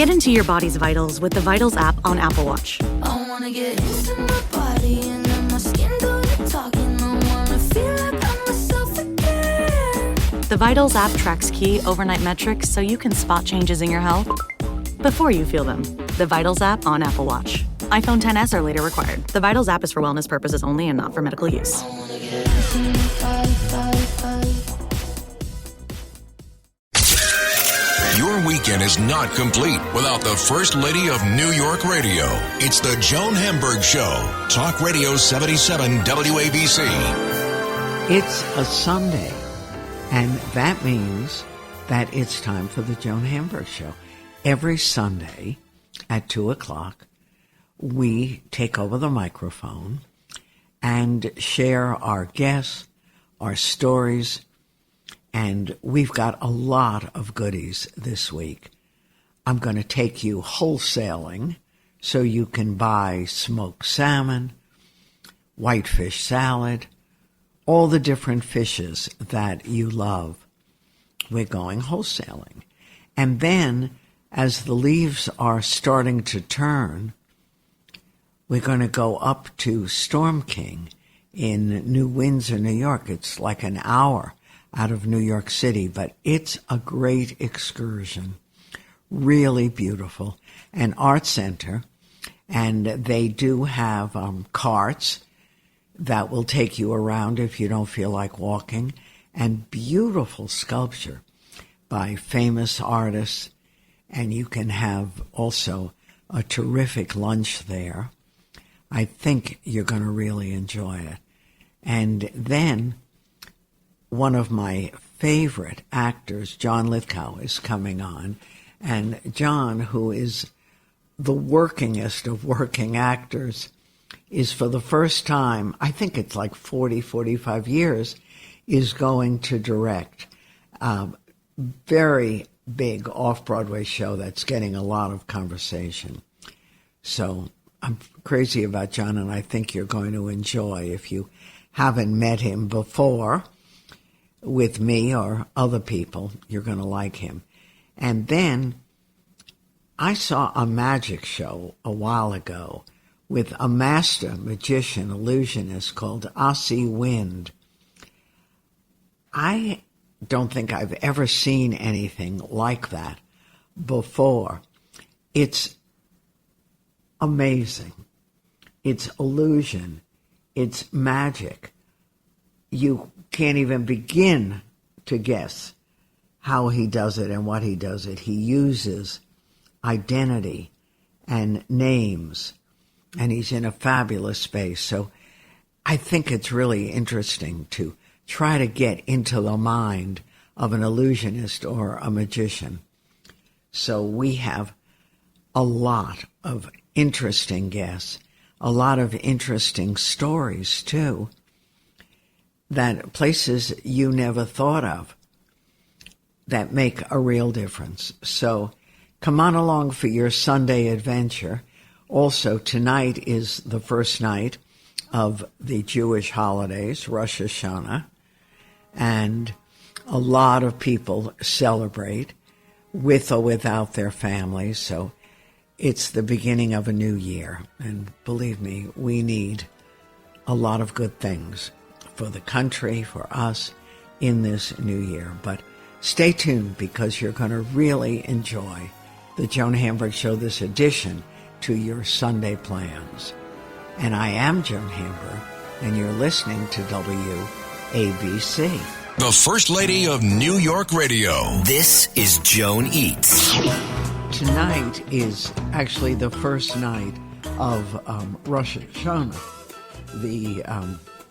Get into your body's vitals with the Vitals app on Apple Watch. I wanna get into my body and then my skin do the talking. I wanna feel like I'm myself again. The Vitals app tracks key overnight metrics so you can spot changes in your health before you feel them. The Vitals app on Apple Watch. iPhone XS or later required. The Vitals app is for wellness purposes only and not for medical use. Your weekend is not complete without the First Lady of New York Radio. It's the Joan Hamburg Show. Talk Radio 77 WABC. It's a Sunday, and that means that it's time for the Joan Hamburg Show. Every Sunday at 2 o'clock, we take over the microphone and share our guests, our stories, and we've got a lot of goodies this week. I'm going to take you wholesaling so you can buy smoked salmon, whitefish salad, all the different fishes that you love. We're going wholesaling. And then, as the leaves are starting to turn, we're going to go up to Storm King in New Windsor, New York. It's like an hour out of New York City, but it's a great excursion. Really beautiful. An art center, and they do have carts that will take you around if you don't feel like walking, and beautiful sculpture by famous artists, and you can have also a terrific lunch there. I think you're going to really enjoy it. And then one of my favorite actors, John Lithgow, is coming on. And John, who is the workingest of working actors, is for the first time, I think it's like 40, 45 years, is going to direct a very big off-Broadway show that's getting a lot of conversation. So I'm crazy about John, and I think you're going to enjoy. If you haven't met him before with me or other people, you're going to like him. And then I saw a magic show a while ago with a master magician, illusionist called Asi Wind. I don't think I've ever seen anything like that before. It's amazing. It's illusion. It's magic. You can't even begin to guess how he does it and what he does it. He uses identity and names, and he's in a fabulous space. So I think it's really interesting to try to get into the mind of an illusionist or a magician. So we have a lot of interesting guests, a lot of interesting stories, too, that places you never thought of that make a real difference. So come on along for your Sunday adventure. Also, tonight is the first night of the Jewish holidays, Rosh Hashanah, and a lot of people celebrate with or without their families. So it's the beginning of a new year. And believe me, we need a lot of good things for the country, for us, in this new year. But stay tuned, because you're going to really enjoy the Joan Hamburg Show, this addition to your Sunday plans. And I am Joan Hamburg, and you're listening to WABC. The First Lady of New York Radio. This is Joan Eats. Tonight is actually the first night of Rosh Hashanah, the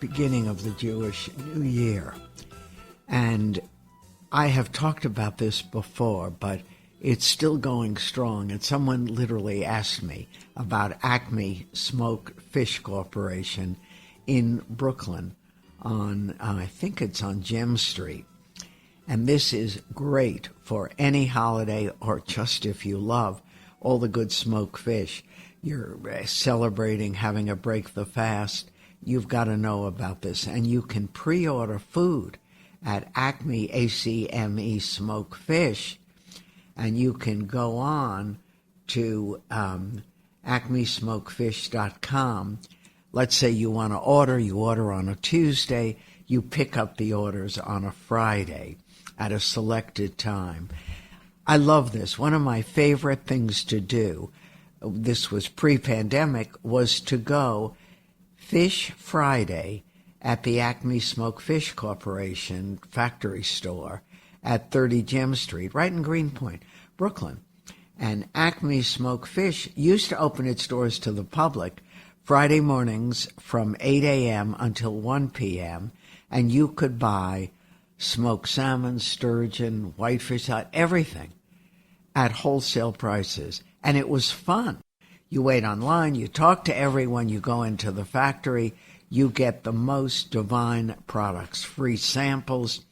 beginning of the Jewish New Year. And I have talked about this before, but it's still going strong. And someone literally asked me about Acme Smoked Fish Corporation in Brooklyn on, I think it's on Gem Street. And this is great for any holiday, or just if you love all the good smoked fish. You're celebrating having a break the fast. You've got to know about this. And you can pre-order food at Acme ACME Smoked Fish. And you can go on to acmesmokefish.com. Let's say you want to order, you order on a Tuesday, you pick up the orders on a Friday at a selected time. I love this. One of my favorite things to do, this was pre-pandemic, was to go Fish Friday at the Acme Smoked Fish Corporation factory store at 30 Gem Street, right in Greenpoint, Brooklyn. And Acme Smoked Fish used to open its doors to the public Friday mornings from 8 a.m. until 1 p.m., and you could buy smoked salmon, sturgeon, whitefish, everything at wholesale prices. And it was fun. You wait online, you talk to everyone, you go into the factory, you get the most divine products, free samples.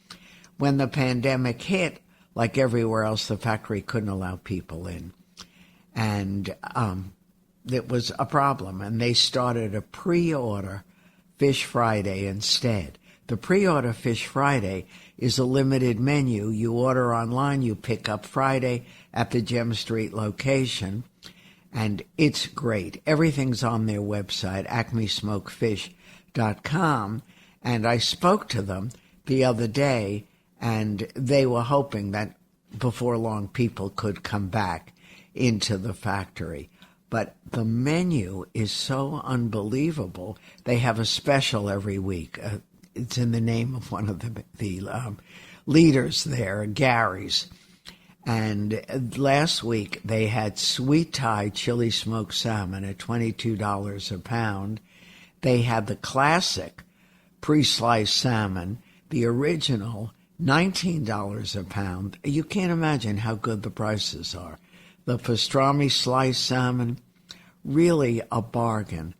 When the pandemic hit, like everywhere else, the factory couldn't allow people in. And it was a problem, and they started a pre-order Fish Friday instead. The pre-order Fish Friday is a limited menu. You order online, you pick up Friday at the Gem Street location, and it's great. Everything's on their website, acmesmokefish.com, and I spoke to them the other day, and they were hoping that before long people could come back into the factory. But the menu is so unbelievable. They have a special every week. It's in the name of one of the leaders there, Gary's. And last week they had sweet Thai chili smoked salmon at $22 a pound. They had the classic pre-sliced salmon, the original, $19 a pound. You can't imagine how good the prices are. The pastrami sliced salmon, really a bargain.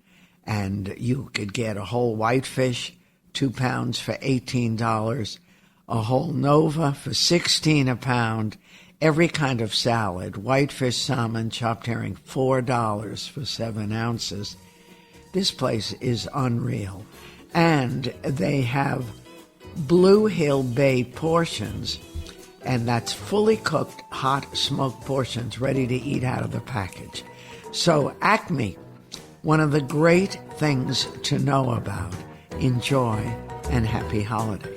And you could get a whole whitefish, 2 pounds for $18, a whole Nova for $16 a pound, every kind of salad, whitefish, salmon, chopped herring, $4 for 7 ounces. This place is unreal. And they have Blue Hill Bay portions, and that's fully cooked, hot, smoked portions ready to eat out of the package. So Acme, one of the great things to know about. Enjoy and happy holiday.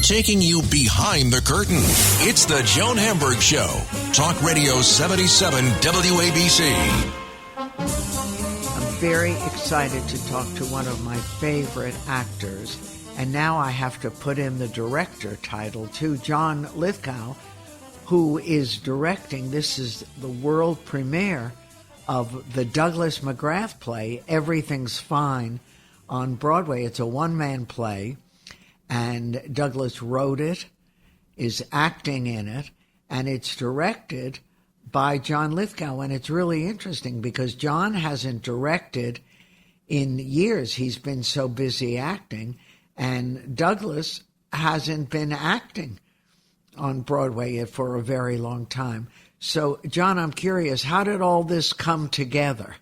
Taking you behind the curtain. It's the Joan Hamburg Show. Talk Radio 77 WABC. I'm very excited to talk to one of my favorite actors. And now I have to put in the director title too, John Lithgow, who is directing. This is the world premiere of the Douglas McGrath play, Everything's Fine, on Broadway. It's a one-man play, and Douglas wrote it, is acting in it, and it's directed by John Lithgow. And it's really interesting because John hasn't directed in years. He's been so busy acting, and Douglas hasn't been acting on Broadway for a very long time. So, John, I'm curious, how did all this come together?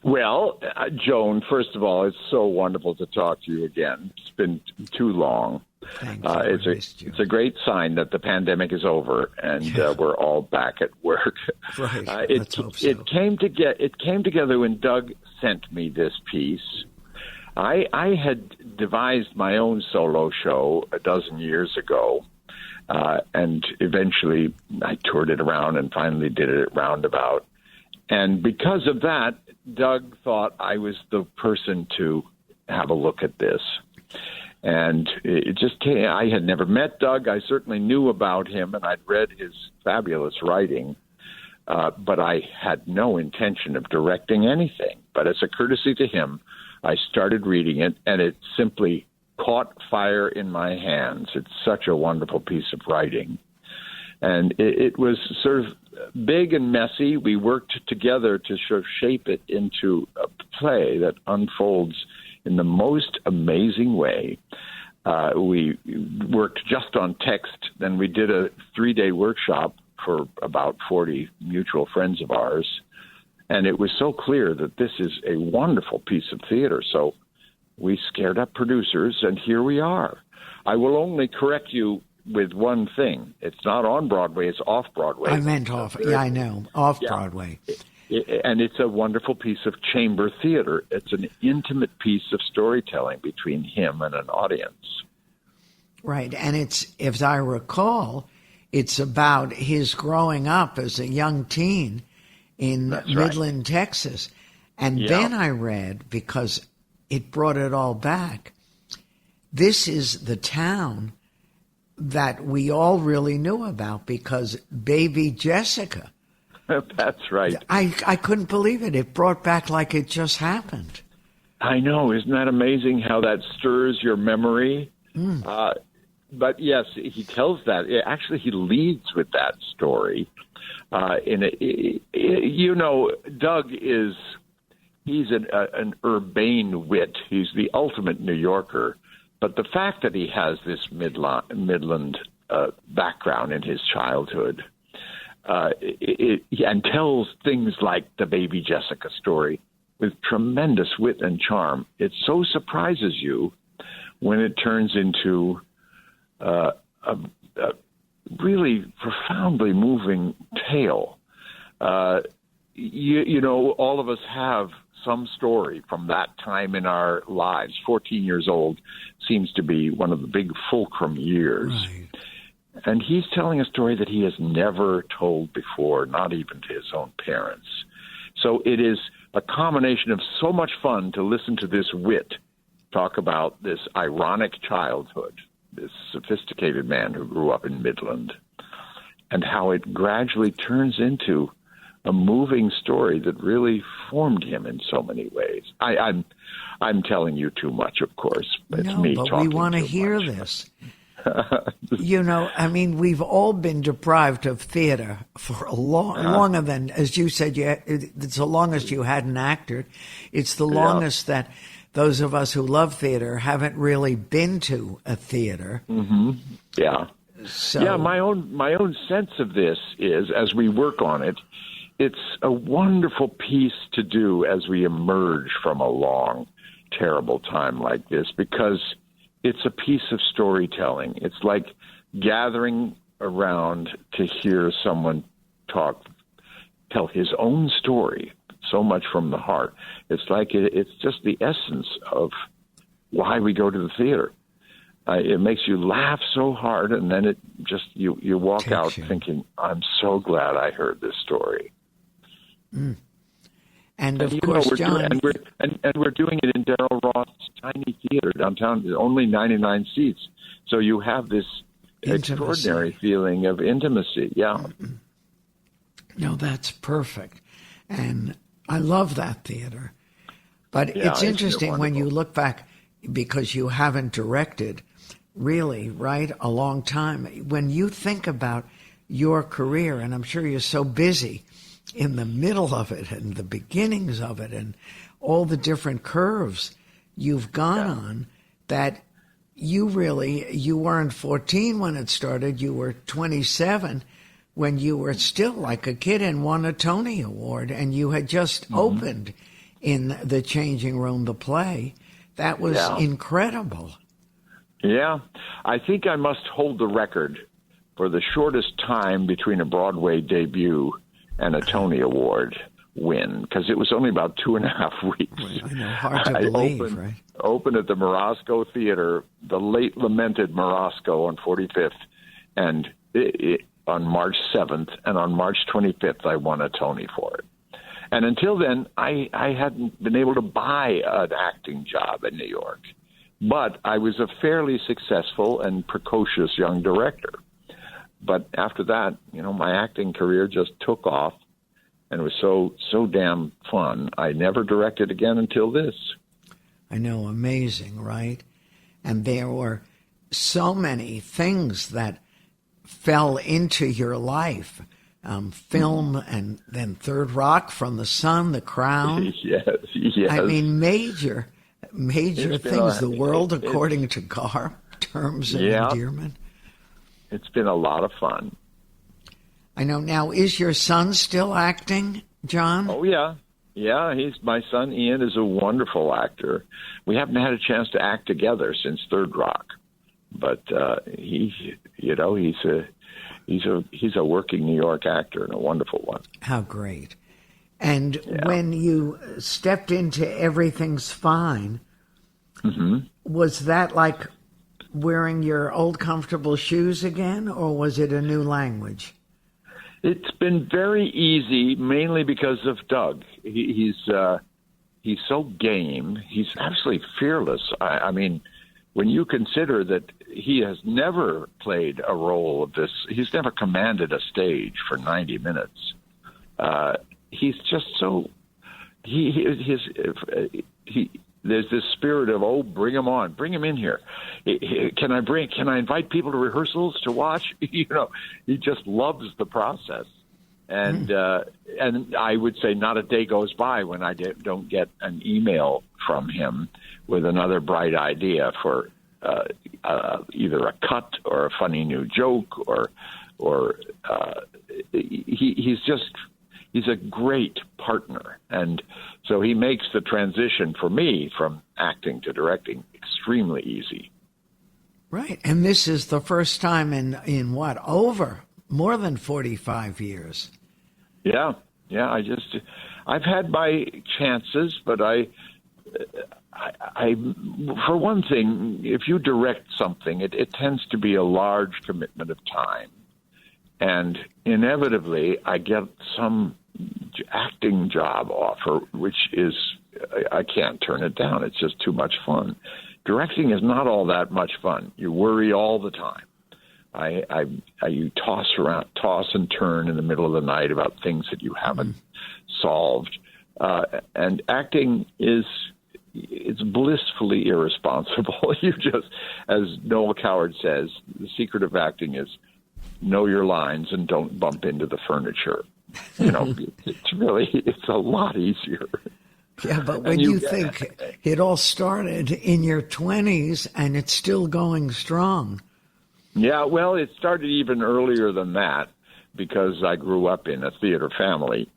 Well, Joan, first of all, it's so wonderful to talk to you again. It's been too long. Thank you. It's a great sign that the pandemic is over and we're all back at work. Right. Let's hope so. It came together when Doug sent me this piece. I had devised my own solo show a dozen years ago. And eventually I toured it around and finally did it at Roundabout. And because of that, Doug thought I was the person to have a look at this. And it just came. I had never met Doug. I certainly knew about him, and I'd read his fabulous writing. But I had no intention of directing anything. But as a courtesy to him, I started reading it, and it simply caught fire in my hands. It's such a wonderful piece of writing. And it was sort of big and messy. We worked together to sort of shape it into a play that unfolds in the most amazing way. We worked just on text. Then we did a 3-day workshop for about 40 mutual friends of ours. And it was so clear that this is a wonderful piece of theater. So we scared up producers, and here we are. I will only correct you with one thing. It's not on Broadway, it's off Broadway. I meant off. Yeah, I know. Off Yeah. Broadway. And it's a wonderful piece of chamber theater. It's an intimate piece of storytelling between him and an audience. Right. And it's, as I recall, it's about his growing up as a young teen in Midland, Texas. And then I read, because it brought it all back, this is the town that we all really knew about because baby Jessica. That's right. I couldn't believe it. It brought back like it just happened. I know. Isn't that amazing how that stirs your memory? But yes, he tells that. Actually, he leads with that story. Doug he's an urbane wit. He's the ultimate New Yorker. But the fact that he has this Midland background in his childhood and tells things like the Baby Jessica story with tremendous wit and charm, it so surprises you when it turns into a really profoundly moving tale. All of us have some story from that time in our lives. 14 years old seems to be one of the big fulcrum years. Right. And he's telling a story that he has never told before, not even to his own parents. So it is a combination of so much fun to listen to this wit talk about this ironic childhood, this sophisticated man who grew up in Midland, and how it gradually turns into a moving story that really formed him in so many ways. I'm telling you too much, of course. It's me but talking we want to too hear much. this. We've all been deprived of theater for longer than, as you said, it's the longest you hadn't acted. It's the longest that those of us who love theater haven't really been to a theater. Mm-hmm. Yeah. So, yeah, my own sense of this is, as we work on it, it's a wonderful piece to do as we emerge from a long, terrible time like this, because it's a piece of storytelling. It's like gathering around to hear someone tell his own story, so much from the heart. It's like it's just the essence of why we go to the theater. It makes you laugh so hard, and then it just you walk Takes out you. thinking, "I'm so glad I heard this story." and of you course, know, John, we're doing it in Darrell Roth's tiny theater downtown. There's only 99 seats, so you have this Intimacy. extraordinary feeling of intimacy. Yeah, no, that's perfect. And I love that theater. But Yeah, it's it's interesting when wonderful. you look back, because you haven't directed really, right, a long time. When you think about your career, and I'm sure you're so busy in the middle of it and the beginnings of it and all the different curves you've gone on, that you weren't 14 when it started. You were 27 when you were still like a kid and won a Tony Award, and you had just opened in The Changing Room, the play. That was incredible. yeah. I think I must hold the record for the shortest time between a Broadway debut and a Tony Award win, because it was only about 2.5 weeks. I know, hard to believe, opened, right? Opened at the Morosco Theater, the late lamented Morosco on 45th, and on March 7th, and on March 25th, I won a Tony for it. And until then, I hadn't been able to buy an acting job in New York. But I was a fairly successful and precocious young director. But after that, my acting career just took off, and it was so damn fun. I never directed again until this. I know, amazing, right? And there were so many things that fell into your life. Film, and then Third Rock, From the Sun, The Crown. Yes. I mean, major It's been things. a- The World it's- According to Gar, Terms of Yeah. Endearment. It's been a lot of fun. I know. Now, is your son still acting, John? Oh, yeah. Yeah, my son Ian is a wonderful actor. We haven't had a chance to act together since Third Rock. but he's a working New York actor and a wonderful one. How great. And when you stepped into Everything's Fine, was that like wearing your old comfortable shoes again, or was it a new language? It's been very easy, mainly because of Doug. He's so game. He's absolutely fearless. I mean, when you consider that he has never played a role of this, he's never commanded a stage for 90 minutes. He's just so there's this spirit of, bring him on, bring him in here. Can I invite people to rehearsals to watch? He just loves the process. And I would say not a day goes by when I don't get an email from him with another bright idea for either a cut or a funny new joke or he's a great partner. And so he makes the transition for me from acting to directing extremely easy. Right. And this is the first time in what, over more than 45 years. Yeah. I've had my chances, but I for one thing, if you direct something, it tends to be a large commitment of time. And inevitably, I get some acting job offer, which is, I can't turn it down. It's just too much fun. Directing is not all that much fun. You worry all the time. You toss and turn in the middle of the night about things that you haven't solved. And acting it's blissfully irresponsible. You just, as Noel Coward says, the secret of acting is know your lines and don't bump into the furniture. It's a lot easier. Yeah, but when you think it all started in your 20s and it's still going strong. Yeah, well, it started even earlier than that because I grew up in a theater family,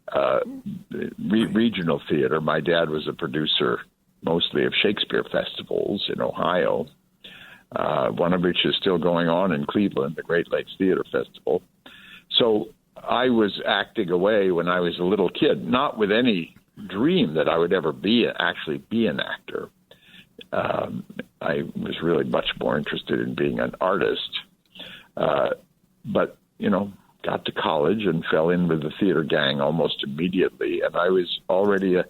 regional theater. My dad was a producer mostly of Shakespeare festivals in Ohio, one of which is still going on in Cleveland, the Great Lakes Theater Festival. So I was acting away when I was a little kid, not with any dream that I would ever actually be an actor. I was really much more interested in being an artist. But, got to college and fell in with the theater gang almost immediately. And I was already a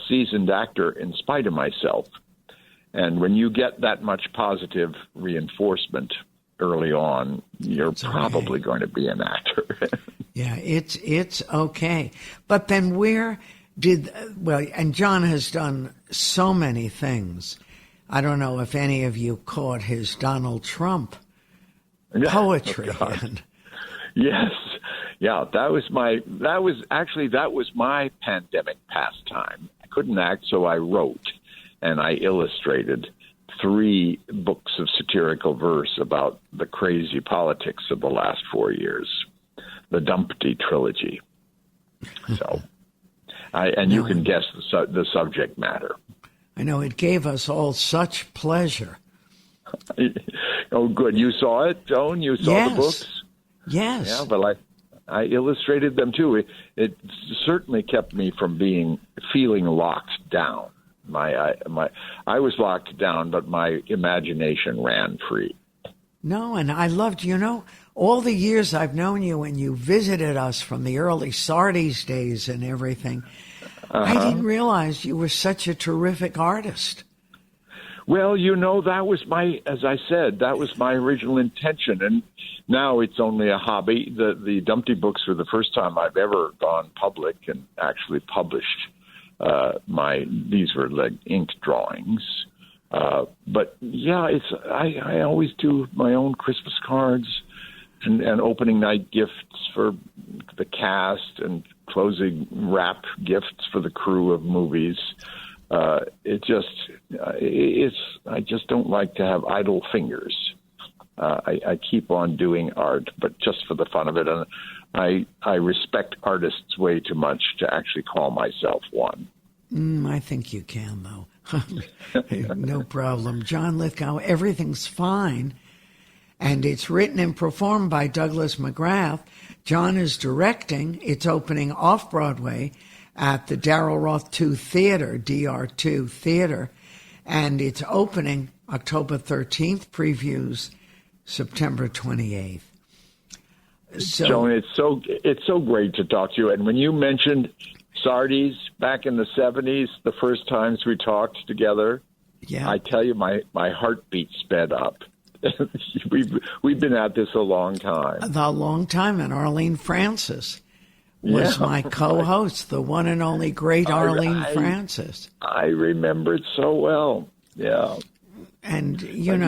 seasoned actor in spite of myself. And when you get that much positive reinforcement early on, you're probably going to be an actor. Yeah, it's okay. But then and John has done so many things. I don't know if any of you caught his Donald Trump poetry. Oh, yes. Yeah, that was my pandemic pastime. I couldn't act, so I wrote and I illustrated 3 books of satirical verse about the crazy politics of the last 4 years, the Dumpty trilogy. So, you can guess the subject matter. I know, it gave us all such pleasure. Oh, good. You saw it, Joan? You saw the books? Yes. Yeah, but I illustrated them too. It certainly kept me from feeling locked down. I was locked down, but my imagination ran free. No, and I loved, all the years I've known you and you visited us from the early Sardi's days and everything. I didn't realize you were such a terrific artist. Well, that was as I said, that was my original intention. And now it's only a hobby. The Dumpty books were the first time I've ever gone public and actually published these were like inked drawings. But yeah, I always do my own Christmas cards and opening night gifts for the cast and closing wrap gifts for the crew of movies. I just don't like to have idle fingers. I keep on doing art, but just for the fun of it. And I respect artists way too much to actually call myself one. I think you can, though. No problem. John Lithgow, Everything's Fine. And it's written and performed by Douglas McGrath. John is directing. It's opening off-Broadway at the Darrell Roth 2 Theater, DR2 Theater. And it's opening October 13th, previews September 28th. So, Joan, it's so great to talk to you. And when you mentioned Sardi's back in the 70s, the first times we talked together, yeah, I tell you, my heartbeat sped up. We've been at this a long time. A long time, and Arlene Francis was my co-host, the one and only great Arlene Francis. I remember it so well. Yeah. And you're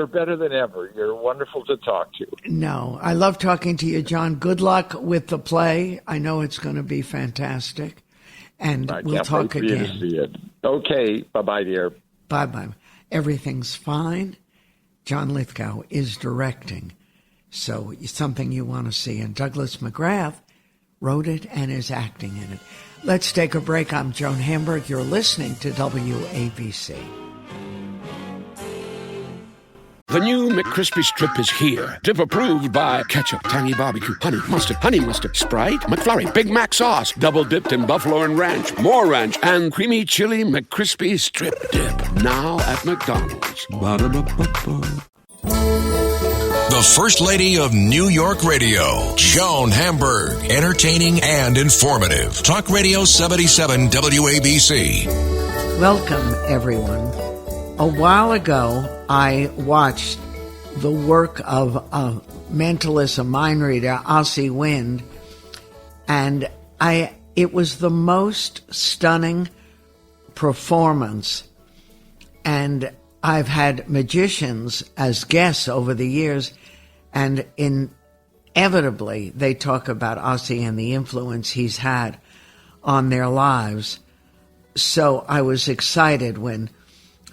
better than ever. You're wonderful to talk to. No, I love talking to you, John. Good luck with the play. I know it's going to be fantastic, and we'll talk again. I can't wait for you to see it. Okay, bye, dear. Bye. Everything's fine. John Lithgow is directing, so it's something you want to see. And Douglas McGrath wrote it and is acting in it. Let's take a break. I'm Joan Hamburg. You're listening to WABC. The new McCrispy Strip is here. Dip approved by ketchup, tangy barbecue, honey mustard, Sprite, McFlurry, Big Mac sauce, double dipped in buffalo and ranch, more ranch, and creamy chili McCrispy Strip Dip. Now at McDonald's. Ba-da-ba-ba-ba. The First Lady of New York Radio, Joan Hamburg. Entertaining and informative. Talk Radio 77 WABC. Welcome, everyone. A while ago, I watched the work of a mentalist, a mind reader, Asi Wind, and it was the most stunning performance. And I've had magicians as guests over the years, and inevitably they talk about Asi and the influence he's had on their lives. So I was excited when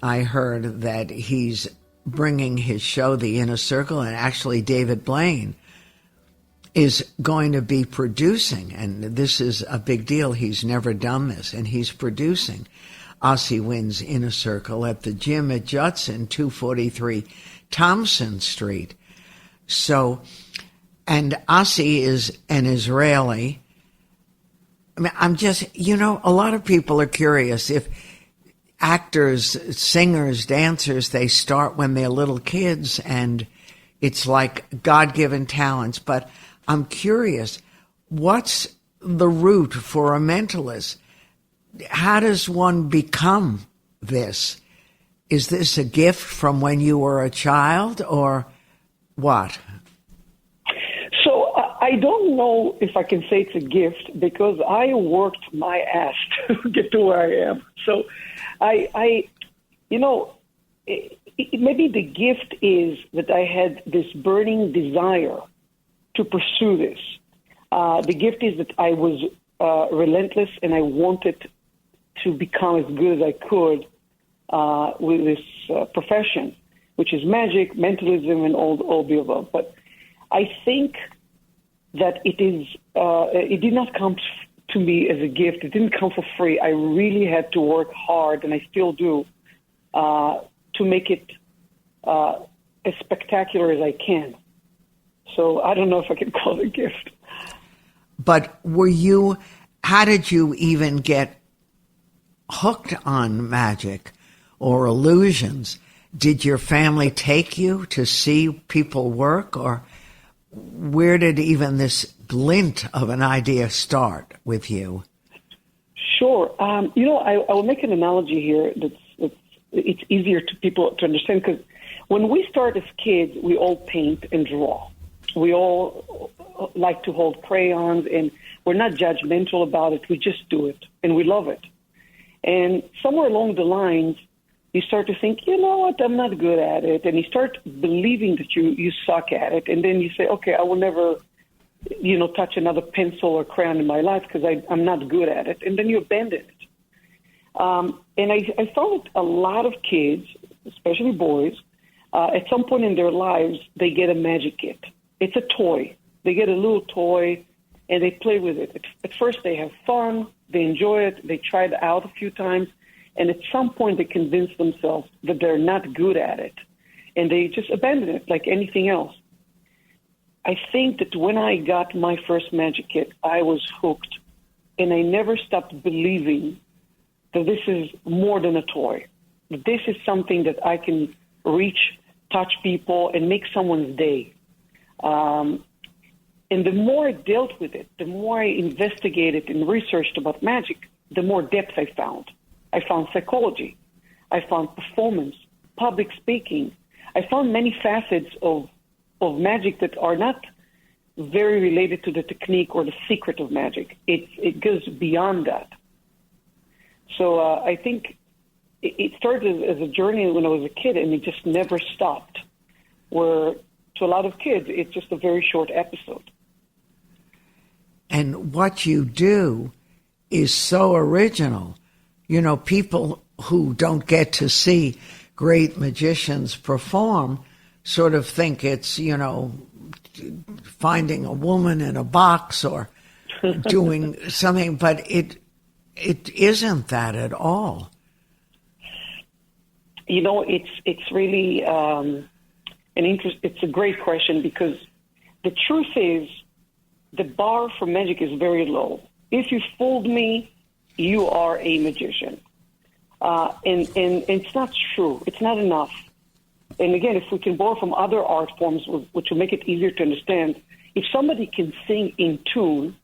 I heard that he's bringing his show, The Inner Circle, and actually David Blaine is going to be producing, and this is a big deal. He's never done this, and he's producing Asi Wind's Inner Circle at the gym at Judson, 243 Thompson Street. So, and Asi is an Israeli. I mean, a lot of people are curious if actors, singers, dancers, they start when they're little kids and it's like God-given talents. But I'm curious, what's the route for a mentalist? How does one become this? Is this a gift from when you were a child or what? So I don't know if I can say it's a gift because I worked my ass to get to where I am. So maybe the gift is that I had this burning desire to pursue this. The gift is that I was relentless and I wanted to become as good as I could with this profession, which is magic, mentalism, and all the above. But I think that it did not come to me as a gift. It didn't come for free. I really had to work hard, and I still do, to make it as spectacular as I can. So I don't know if I can call it a gift. But how did you even get hooked on magic or illusions? Did your family take you to see people work, or where did even this glint of an idea start with you? Sure. I will make an analogy here it's easier to people to understand, because when we start as kids, we all paint and draw. We all like to hold crayons, and we're not judgmental about it. We just do it, and we love it. And somewhere along the lines, you start to think, you know what, I'm not good at it. And you start believing that you suck at it. And then you say, okay, I will never, touch another pencil or crayon in my life because I'm not good at it. And then you abandon it. And I found that a lot of kids, especially boys, at some point in their lives, they get a magic kit. It's a toy. They get a little toy, and they play with it. At first, they have fun. They enjoy it. They try it out a few times. And at some point, they convince themselves that they're not good at it. and they just abandon it like anything else. I think that when I got my first magic kit, I was hooked, and I never stopped believing that this is more than a toy. That this is something that I can reach, touch people, and make someone's day. And the more I dealt with it, the more I investigated and researched about magic, the more depth I found. I found psychology. I found performance, public speaking. I found many facets of magic that are not very related to the technique or the secret of magic. It goes beyond that. So I think it started as a journey when I was a kid, and it just never stopped. Where to a lot of kids, it's just a very short episode. And what you do is so original. You know, people who don't get to see great magicians perform sort of think it's, you know, finding a woman in a box or doing something, but it isn't that at all. You know, it's really it's a great question, because the truth is the bar for magic is very low. If you fooled me, you are a magician. And it's not true. It's not enough. And again, if we can borrow from other art forms, which will make it easier to understand, if somebody can sing in tune,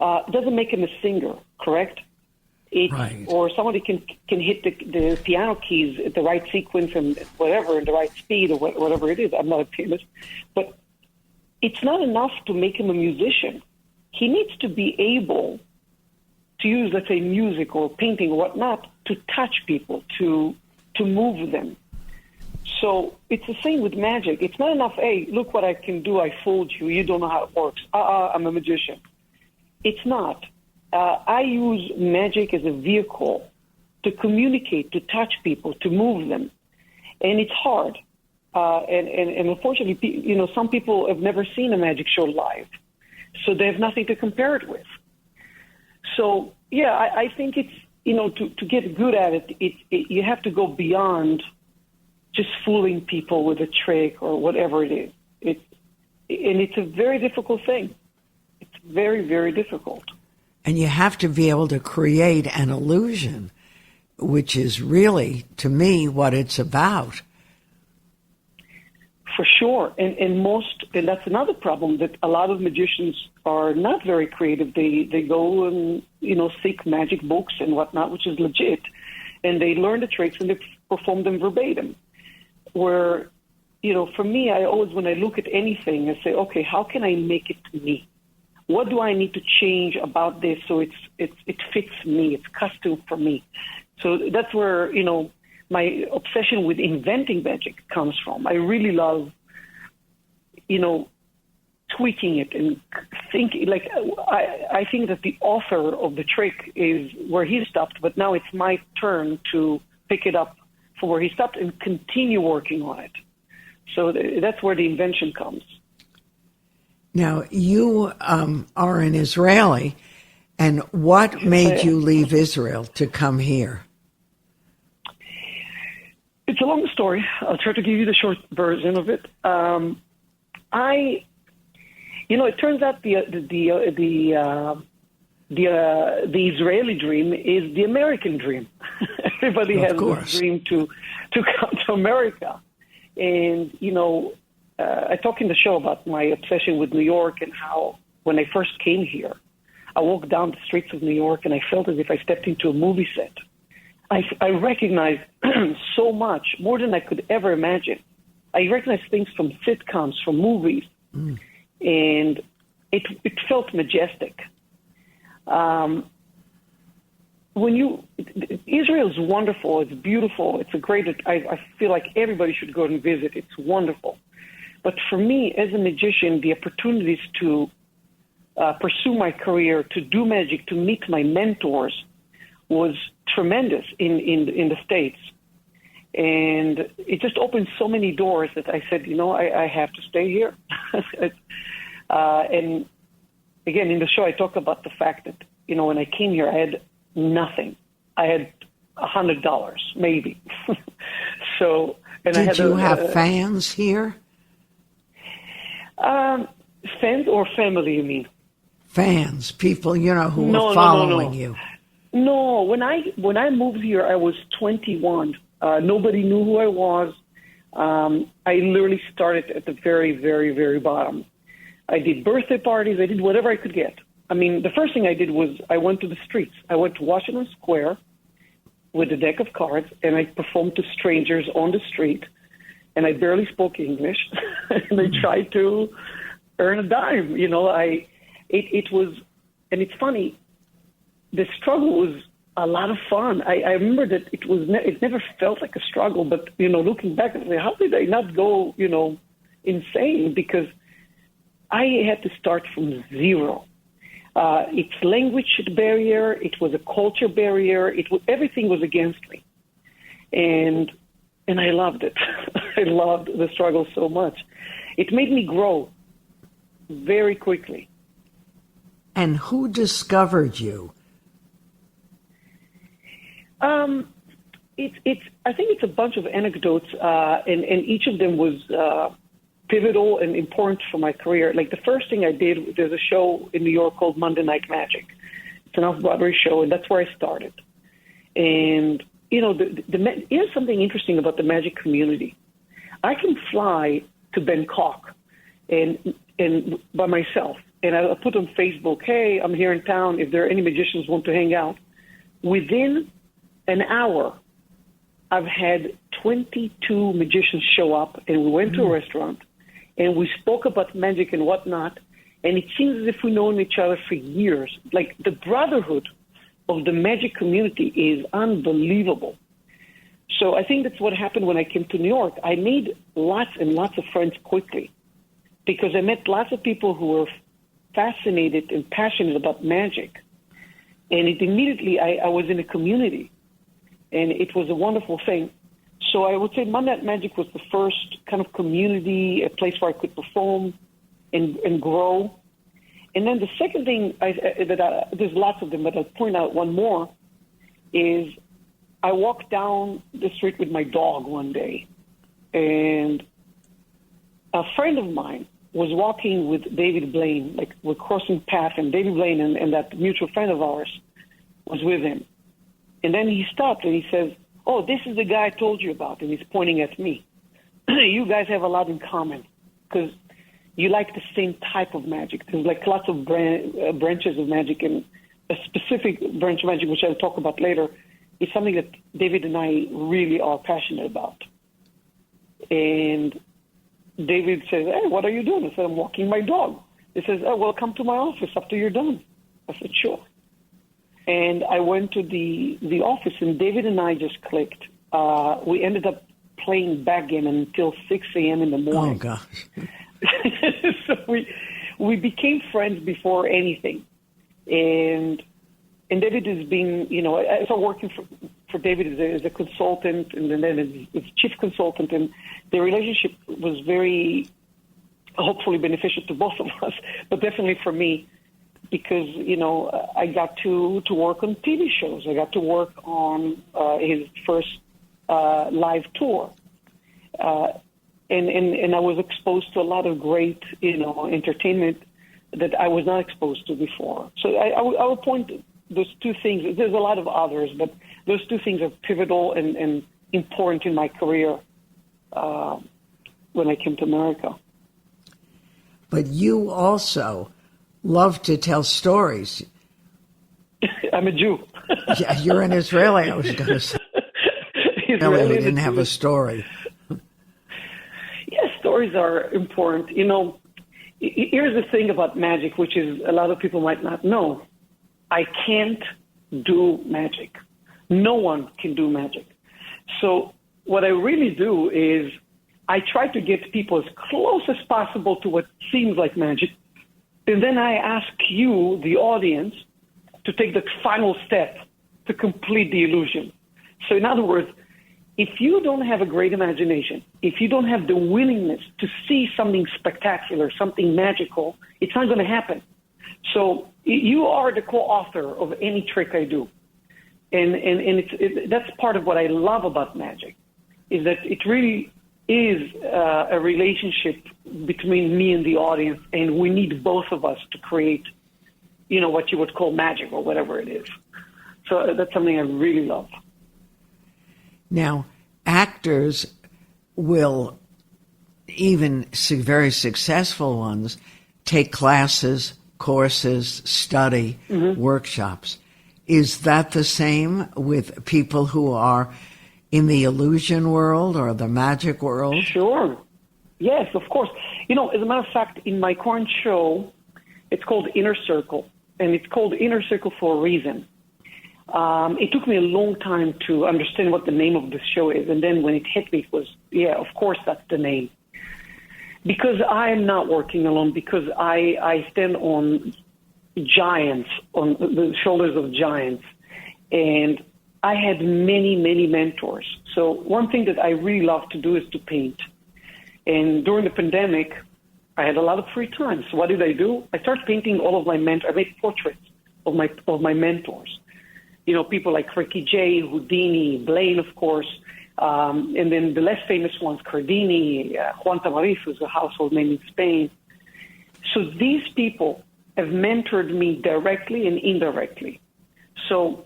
it doesn't make him a singer, correct? Right. Or somebody can hit the piano keys at the right sequence and whatever, and the right speed or whatever it is. I'm not a pianist. But it's not enough to make him a musician. He needs to be able to use, let's say, music or painting or whatnot to touch people, to move them. So it's the same with magic. It's not enough, hey, look what I can do, I fooled you, you don't know how it works. I'm a magician. It's not. I use magic as a vehicle to communicate, to touch people, to move them. And it's hard. And unfortunately, you know, some people have never seen a magic show live, so they have nothing to compare it with. So, yeah, I think it's, you know, to get good at it, you have to go beyond just fooling people with a trick or whatever it is. And it's a very difficult thing. It's very, very difficult. And you have to be able to create an illusion, which is really, to me, what it's about. For sure. And that's another problem, that a lot of magicians are not very creative. They go and, you know, seek magic books and whatnot, which is legit. And they learn the tricks and they perform them verbatim. Where, you know, for me, I always, when I look at anything, I say, okay, how can I make it me? What do I need to change about this so it fits me, it's custom for me? So that's where, you know, my obsession with inventing magic comes from. I really love, you know, tweaking it and thinking, like, I think that the author of the trick is where he stopped, but now it's my turn to pick it up from where he stopped and continue working on it. So that's where the invention comes. Now, you are an Israeli, and what made you leave Israel to come here? It's a long story. I'll try to give you the short version of it. It turns out the Israeli dream is the American dream. Everybody has a dream to come to America. And, you know, I talk in the show about my obsession with New York and how when I first came here, I walked down the streets of New York and I felt as if I stepped into a movie set. I recognized so much, more than I could ever imagine. I recognized things from sitcoms, from movies, and it felt majestic. Israel is wonderful, it's beautiful, it's a great, I feel like everybody should go and visit, it's wonderful. But for me, as a magician, the opportunities to pursue my career, to do magic, to meet my mentors was tremendous in the States. And it just opened so many doors that I said, you know, I have to stay here. And again, in the show, I talk about the fact that, you know, when I came here, I had nothing. I had $100, maybe. So And Did you have fans here? Fans or family, you mean? Fans, people, who were following you. No, when I moved here, I was 21. Nobody knew who I was. I literally started at the very, very, very bottom. I did birthday parties. I did whatever I could get. I mean, the first thing I did was I went to the streets. I went to Washington Square with a deck of cards, and I performed to strangers on the street, and I barely spoke English, and I tried to earn a dime. It was, and it's funny, the struggle was a lot of fun. I remember that it never felt like a struggle, but, looking back, I say, how did I not go, insane? Because I had to start from zero. It's language barrier. It was a culture barrier. Everything was against me. And I loved it. I loved the struggle so much. It made me grow very quickly. And who discovered you? I think it's a bunch of anecdotes, and each of them was pivotal and important for my career. Like the first thing I did, there's a show in New York called Monday Night Magic. It's an off-Broadway show, and that's where I started. And, here's something interesting about the magic community. I can fly to Bangkok and by myself, and I put on Facebook, hey, I'm here in town. If there are any magicians who want to hang out. Within an hour, I've had 22 magicians show up, and we went to a restaurant, and we spoke about magic and whatnot, and it seems as if we've known each other for years. Like, the brotherhood of the magic community is unbelievable. So I think that's what happened when I came to New York. I made lots and lots of friends quickly because I met lots of people who were fascinated and passionate about magic. And immediately I was in a community, and it was a wonderful thing. So I would say Monday Night Magic was the first kind of community, a place where I could perform and grow. And then the second thing, there's lots of them, but I'll point out one more, is I walked down the street with my dog one day, and a friend of mine was walking with David Blaine, like we're crossing paths, and David Blaine and that mutual friend of ours was with him. And then he stopped and he says, oh, this is the guy I told you about, and he's pointing at me. You guys have a lot in common because you like the same type of magic. There's like lots of branches of magic, and a specific branch of magic, which I'll talk about later, is something that David and I really are passionate about. And David says, hey, what are you doing? I said, I'm walking my dog. He says, oh, well, come to my office after you're done. I said, sure. And I went to the office, and David and I just clicked. We ended up playing backgammon until 6 a.m. in the morning. Oh, gosh. So we became friends before anything. And David has been, I started working for David as a consultant, and then as chief consultant, and the relationship was very hopefully beneficial to both of us, but definitely for me, because, I got to work on TV shows. I got to work on his first live tour. And I was exposed to a lot of great, entertainment that I was not exposed to before. So I will point those two things. There's a lot of others, but those two things are pivotal and important in my career when I came to America. But you also love to tell stories. I'm a Jew. Yeah, you're an Israeli, I was going to say. Israeli who didn't have a story. Yes, stories are important. Here's the thing about magic, which is a lot of people might not know. I can't do magic. No one can do magic. So what I really do is I try to get people as close as possible to what seems like magic. And then I ask you, the audience, to take the final step to complete the illusion. So in other words, if you don't have a great imagination, if you don't have the willingness to see something spectacular, something magical, it's not going to happen. So you are the co-author of any trick I do. And that's part of what I love about magic. is that it really is a relationship between me and the audience, and we need both of us to create, what you would call magic or whatever it is. So that's something I really love. Now, actors will, even very successful ones, take classes, courses, study, workshops. Is that the same with people who are in the illusion world or the magic world? Sure. Yes, of course. As a matter of fact, in my current show, it's called Inner Circle, and it's called Inner Circle for a reason. It took me a long time to understand what the name of the show is, and then when it hit me, it was, of course that's the name. Because I am not working alone, because I stand on giants, on the shoulders of giants, and I had many, many mentors. So one thing that I really love to do is to paint. And during the pandemic, I had a lot of free time. So what did I do? I started painting all of my mentors. I made portraits of my mentors. People like Ricky Jay, Houdini, Blaine, of course, and then the less famous ones, Cardini, Juan Tamariz, who's a household name in Spain. So these people have mentored me directly and indirectly. So,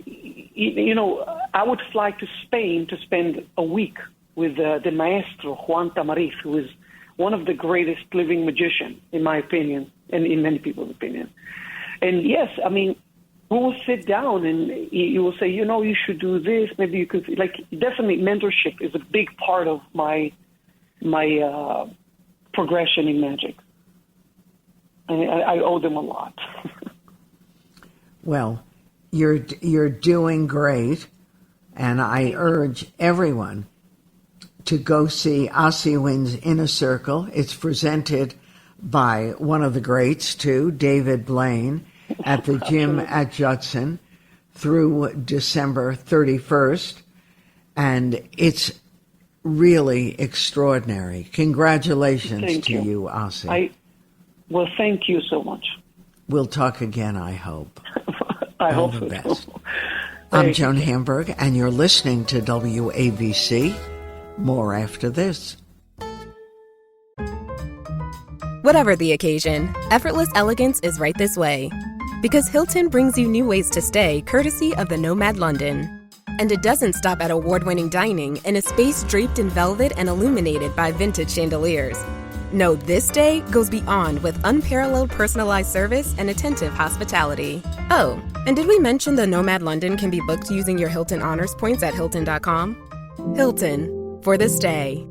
I would fly to Spain to spend a week with the maestro, Juan Tamariz, who is one of the greatest living magicians, in my opinion, and in many people's opinion. And yes, we will sit down and you will say, you should do this. Maybe you could, definitely mentorship is a big part of my progression in magic. And I owe them a lot. Well, you're doing great, and I urge everyone to go see Asi Wind's Inner Circle. It's presented by one of the greats, too, David Blaine, at the gym at Judson through December 31st, and it's really extraordinary. Congratulations to you, Asi. Well, thank you so much. We'll talk again, I hope. I All hope the so. best. I'm Joan Hamburg, and you're listening to WABC. More after this. Whatever the occasion, effortless elegance is right this way. Because Hilton brings you new ways to stay courtesy of the Nomad London. And it doesn't stop at award-winning dining in a space draped in velvet and illuminated by vintage chandeliers. No, this day goes beyond with unparalleled personalized service and attentive hospitality. Oh, and did we mention the Nomad London can be booked using your Hilton Honors points at Hilton.com? Hilton, for this day.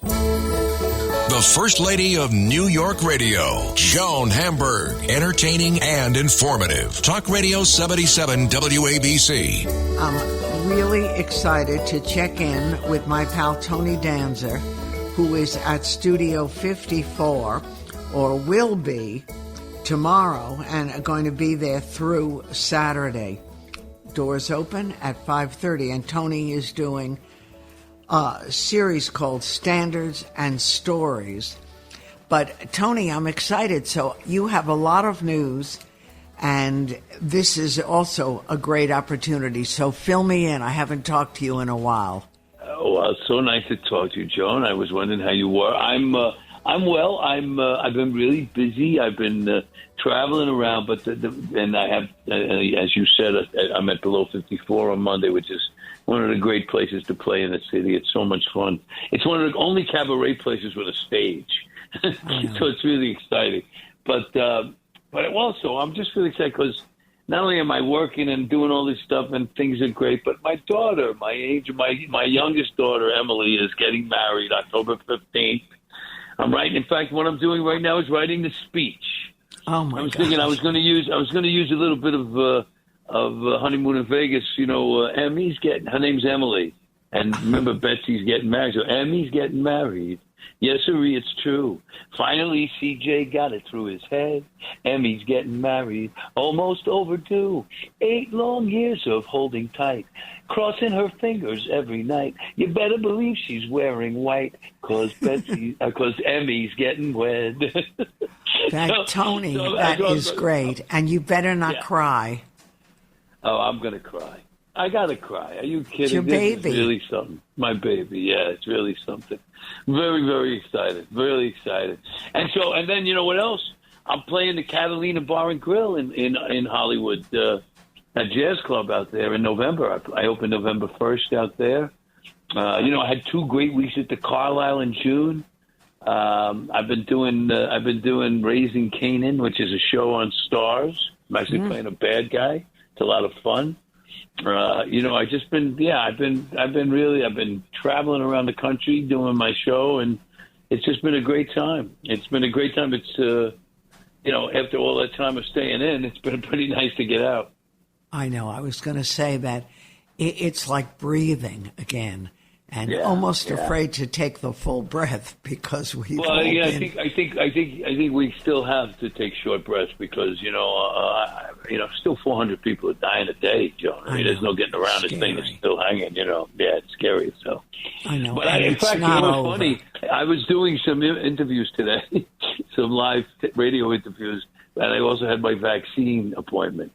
The First Lady of New York Radio, Joan Hamburg, entertaining and informative. Talk Radio 77 WABC. I'm really excited to check in with my pal Tony Danza, who is at Studio 54, or will be tomorrow, and going to be there through Saturday. Doors open at 5:30, and Tony is doing a series called Standards and Stories. But Tony, I'm excited. So you have a lot of news, and this is also a great opportunity. So fill me in. I haven't talked to you in a while. Oh, well, so nice to talk to you, Joan. I was wondering how you were. I'm well. I've been really busy. I've been traveling around, but and I have, as you said, I'm at Below 54 on Monday, which is one of the great places to play in the city. It's so much fun. It's one of the only cabaret places with a stage, so it's really exciting. But also, I'm just really excited because not only am I working and doing all this stuff and things are great, but my daughter, my youngest daughter, Emily, is getting married October 15th. I'm writing. In fact, what I'm doing right now is writing the speech. Oh my! I was thinking I was going to use a little bit of Honeymoon in Vegas. Emmy's her name's Emily, and remember Betsy's getting married. So Emmy's getting married. Yes, sirree, it's true. Finally, CJ got it through his head. Emmy's getting married, almost overdue. 8 long years of holding tight, crossing her fingers every night. You better believe she's wearing white, cause Emmy's getting wed. Tony, that is great, and you better not cry. Oh, I'm going to cry. I gotta cry. Are you kidding? It's your This baby. is really something. My baby. Yeah, it's really something. Very, very excited. Really excited. And then you know what else? I'm playing the Catalina Bar and Grill in Hollywood, a jazz club out there in November. I opened November 1st out there. I had 2 great weeks at the Carlisle in June. I've been doing Raising Canaan, which is a show on Stars. I'm actually playing a bad guy. It's a lot of fun. I've been traveling around the country doing my show, and it's just been a great time. It's been a great time. It's after all that time of staying in, it's been pretty nice to get out. I know. I was going to say that it's like breathing again, and almost afraid to take the full breath because we've all been... I think we still have to take short breaths because still 400 people are dying a day, Joan. I mean, there's no getting around this thing. It's still hanging. It's scary. So I know. But in fact, what's funny? I was doing some interviews today, some live radio interviews, and I also had my vaccine appointment.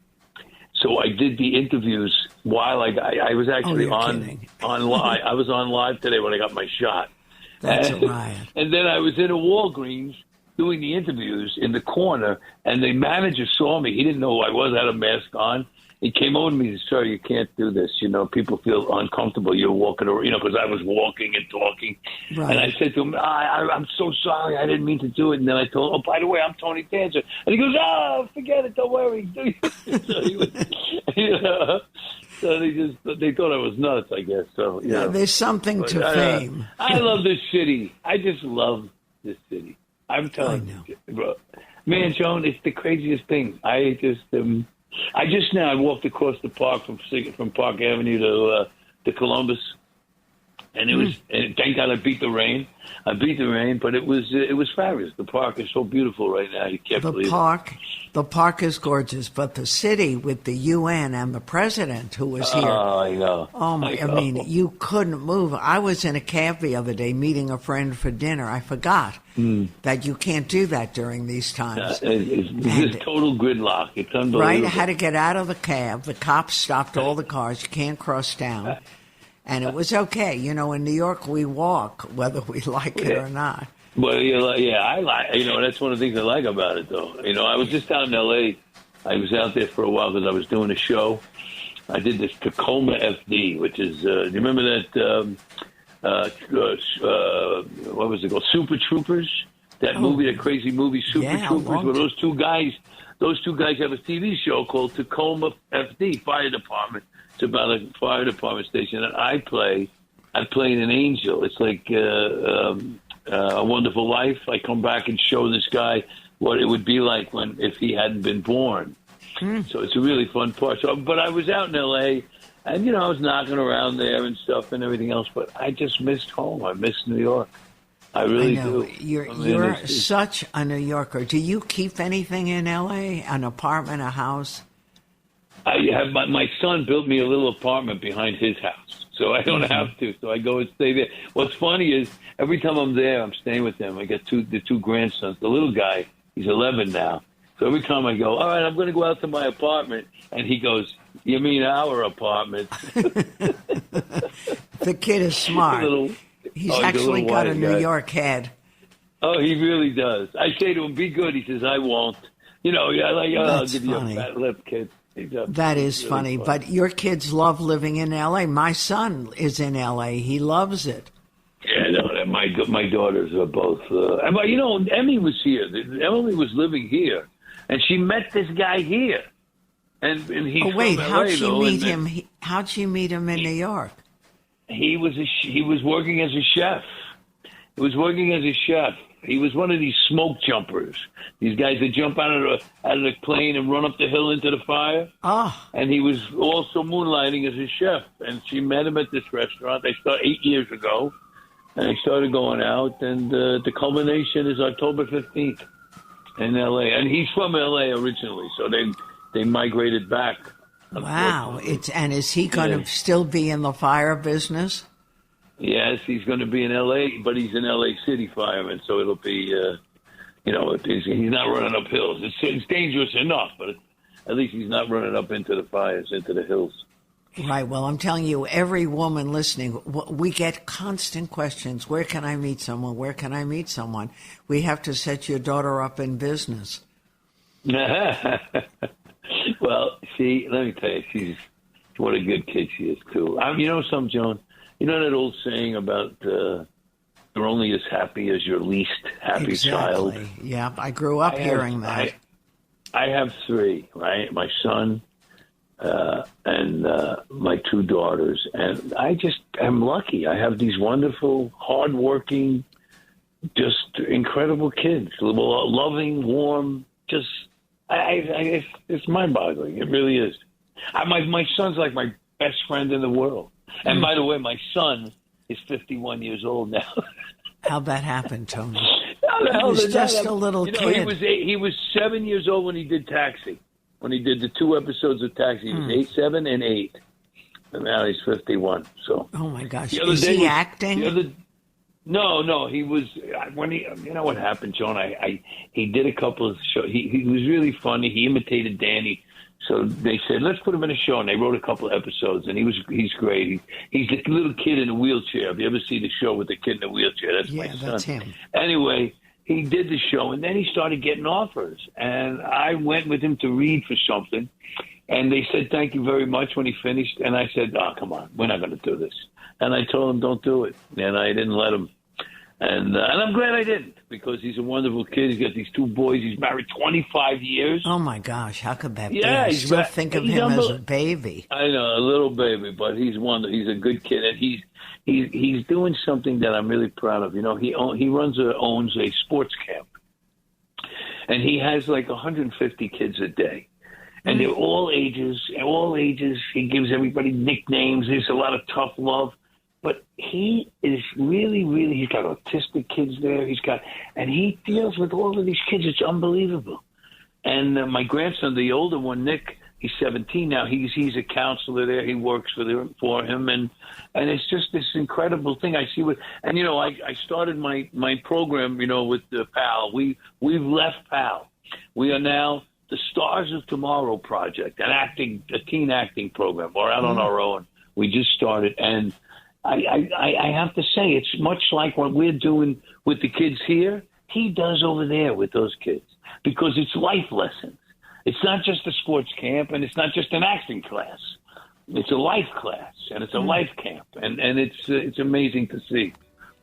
So I did the interviews while I was actually on live. I was on live today when I got my shot. That's a riot. And then I was in a Walgreens doing the interviews in the corner, and the manager saw me. He didn't know who I was. I had a mask on. He came over to me and said, "Sir, you can't do this. People feel uncomfortable. You're walking around, because I was walking and talking." Right. And I said to him, I'm so sorry. I didn't mean to do it. And then I told him, "Oh, by the way, I'm Tony Danza." And he goes, "Oh, forget it. Don't worry." So they thought I was nuts, I guess. So, there's something to fame. I love this city. I just love this city. I'm telling you, bro. Man, Joan, it's the craziest thing. I walked across the park from Park Avenue to Columbus, and it was. And thank God I beat the rain. But it was fabulous. The park is so beautiful right now. You can't believe it. The park is gorgeous, but the city with the UN and the president who was here. Oh, I know. Oh my! I mean, you couldn't move. I was in a cab the other day meeting a friend for dinner. I forgot that you can't do that during these times. It's just total gridlock. It's unbelievable. Right? I had to get out of the cab. The cops stopped all the cars. You can't cross down. And it was okay. In New York, we walk, whether we like it or not. Well, I like. That's one of the things I like about it, though. I was just out in L.A. I was out there for a while because I was doing a show. I did this Tacoma FD, which is. Do you remember that? What was it called? Super Troopers. That movie, that crazy movie, Super Troopers. Where those two guys have a TV show called Tacoma FD, Fire Department. It's about a fire department station, and I play an angel. It's like A Wonderful Life. I come back and show this guy what it would be like if he hadn't been born. So it's a really fun part. But I was out in L.A., and, I was knocking around there and stuff and everything else, but I just missed home. I missed New York. I really do. You're such a New Yorker. Do you keep anything in L.A., an apartment, a house? I have my son built me a little apartment behind his house, so I don't have to. So I go and stay there. What's funny is every time I'm there, I'm staying with them. I got the two grandsons. The little guy, he's 11 now. So every time I go, all right, I'm going to go out to my apartment, and he goes, "You mean our apartment?" The kid is smart. He's actually got a New York head. Oh, he really does. I say to him, "Be good." He says, "I won't." I'll give you a fat lip, kid. That is really funny. But your kids love living in L.A. My son is in L.A. He loves it. Yeah, no, my daughters are both. Emmy was here. Emily was living here, and she met this guy here. And he's how'd she meet him? How'd she meet him in New York? He was working as a chef. He was one of these smoke jumpers. These guys that jump out of the plane and run up the hill into the fire. Oh. And he was also moonlighting as a chef. And she met him at this restaurant. They started 8 years ago. And they started going out. And the culmination is October 15th in L.A. And he's from L.A. originally. So they migrated back. Wow. Is he going to still be in the fire business? Yes, he's going to be in L.A., but he's an L.A. City fireman, so it'll be, he's not running up hills. It's dangerous enough, but at least he's not running up into the fires, into the hills. Right. Well, I'm telling you, every woman listening, we get constant questions. Where can I meet someone? Where can I meet someone? We have to set your daughter up in business. Well, see, let me tell you, what a good kid she is, too. You know something, Joan? You know that old saying about you're only as happy as your least happy child? Yeah, I grew up hearing that. I have three, right? My son and my two daughters. And I just am lucky. I have these wonderful, hardworking, just incredible kids. Loving, warm, just... it's mind-boggling. It really is. My son's like my best friend in the world. And by the way, my son is 51 years old now. How'd that happen, Tony? He was just a little kid. He was 7 years old when he did Taxi. When he did the 2 episodes of Taxi, he was 7 and 8. And now he's 51. So. Oh my gosh! Is he acting? No, he was when he. You know what happened, Joan? He did a couple of shows. He was really funny. He imitated Danny. So they said, let's put him in a show, and they wrote a couple of episodes, and he's great. He's the little kid in a wheelchair. Have you ever seen the show with the kid in a wheelchair? That's my son. That's him. Anyway, he did the show, and then he started getting offers, and I went with him to read for something, and they said thank you very much when he finished, and I said, oh, come on, we're not going to do this. And I told him, don't do it, and I didn't let him. And I'm glad I didn't, because he's a wonderful kid. He's got these 2 boys. He's married 25 years. Oh, my gosh. How could that be? Yeah, I still think of him as a baby. I know, a little baby, but he's a good kid. And he's doing something that I'm really proud of. You know, he owns a sports camp. And he has like 150 kids a day. And they're all ages. He gives everybody nicknames. There's a lot of tough love. But he is really, really, he's got autistic kids there. And he deals with all of these kids. It's unbelievable. And my grandson, the older one, Nick, he's 17 now. He's a counselor there. He works for him. And it's just this incredible thing I see and, you know, I started my program, you know, with PAL. We've left PAL. We are now the Stars of Tomorrow Project, a teen acting program. We're out on our own. We just started. And I have to say, it's much like what we're doing with the kids here, he does over there with those kids, because it's life lessons. It's not just a sports camp, and it's not just an acting class. It's a life class, and it's a life camp, and it's amazing to see.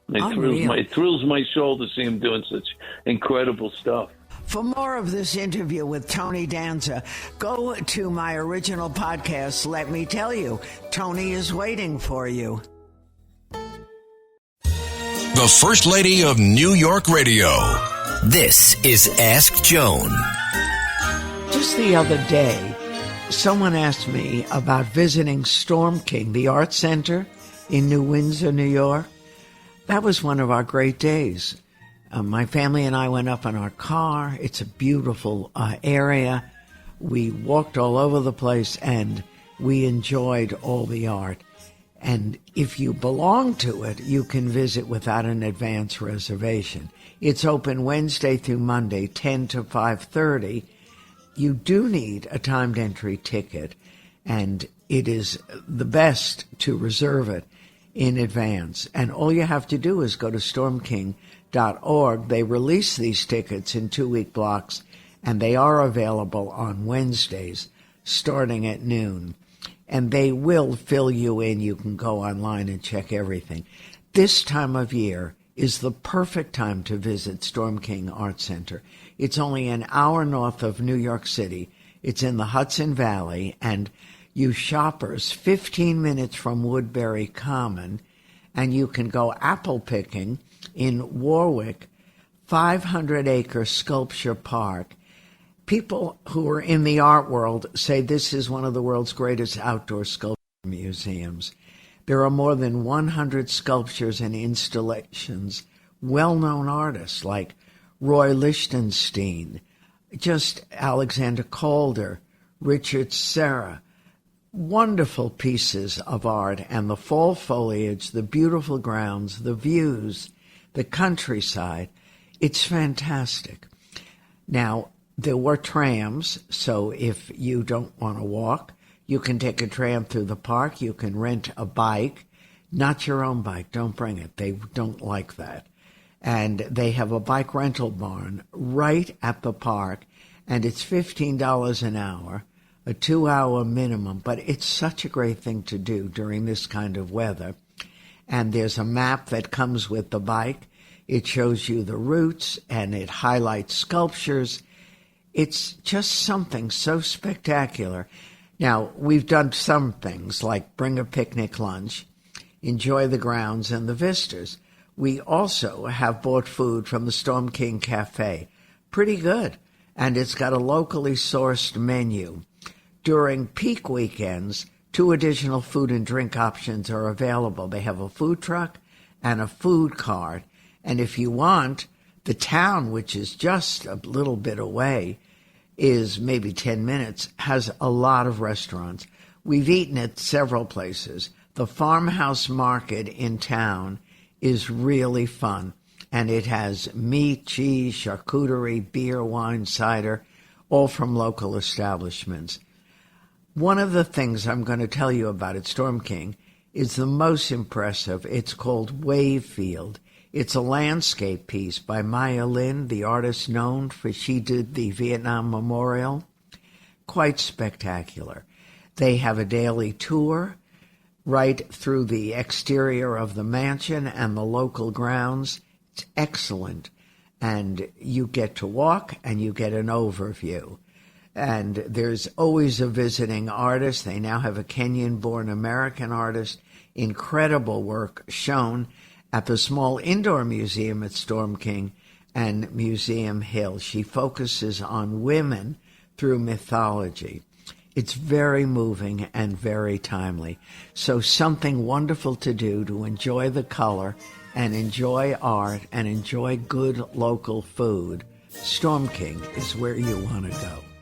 It thrills my soul to see him doing such incredible stuff. For more of this interview with Tony Danza, go to my original podcast, Let Me Tell You. Tony is waiting for you. The First Lady of New York Radio. This is Ask Joan. Just the other day, someone asked me about visiting Storm King, the art center in New Windsor, New York. That was one of our great days. My family and I went up in our car. It's a beautiful area. We walked all over the place, and we enjoyed all the art. And if you belong to it, you can visit without an advance reservation. It's open Wednesday through Monday, 10 to 5:30. You do need a timed entry ticket, and it is the best to reserve it in advance. And all you have to do is go to stormking.org. They release these tickets in 2-week blocks, and they are available on Wednesdays starting at noon. And they will fill you in. You can go online and check everything. This time of year is the perfect time to visit Storm King Art Center. It's only an hour north of New York City. It's in the Hudson Valley, and you shoppers, 15 minutes from Woodbury Common, and you can go apple picking in Warwick, 500-acre sculpture park. People who are in the art world say this is one of the world's greatest outdoor sculpture museums. There are more than 100 sculptures and installations, well-known artists like Roy Lichtenstein, just Alexander Calder, Richard Serra. Wonderful pieces of art, and the fall foliage, the beautiful grounds, the views, the countryside. It's fantastic. Now, there were trams, so if you don't want to walk, You can take a tram through the park. You can rent a bike. Not your own bike. Don't bring it. They don't like that. And they have a bike rental barn right at the park, and it's $15 an hour, a 2-hour minimum. But it's such a great thing to do during this kind of weather. And there's a map that comes with the bike. It shows you the routes, and it highlights sculptures. It's just something so spectacular. Now, we've done some things like bring a picnic lunch, enjoy the grounds and the vistas. We also have bought food from the Storm King Cafe. Pretty good. And it's got a locally sourced menu. During peak weekends, 2 additional food and drink options are available. They have a food truck and a food cart. And if you want, the town, which is just a little bit away, is maybe 10 minutes, has a lot of restaurants. We've eaten at several places. The farmhouse market in town is really fun, and it has meat, cheese, charcuterie, beer, wine, cider, all from local establishments. One of the things I'm going to tell you about at Storm King is the most impressive. It's called Wavefield. It's a landscape piece by Maya Lin, the artist known for she did the Vietnam Memorial. Quite spectacular. They have a daily tour right through the exterior of the mansion and the local grounds. It's excellent. And you get to walk and you get an overview. And there's always a visiting artist. They now have a Kenyan-born American artist. Incredible work shown at the small indoor museum at Storm King and Museum Hill. She focuses on women through mythology. It's very moving and very timely. So something wonderful to do to enjoy the color and enjoy art and enjoy good local food. Storm King is where you want to go.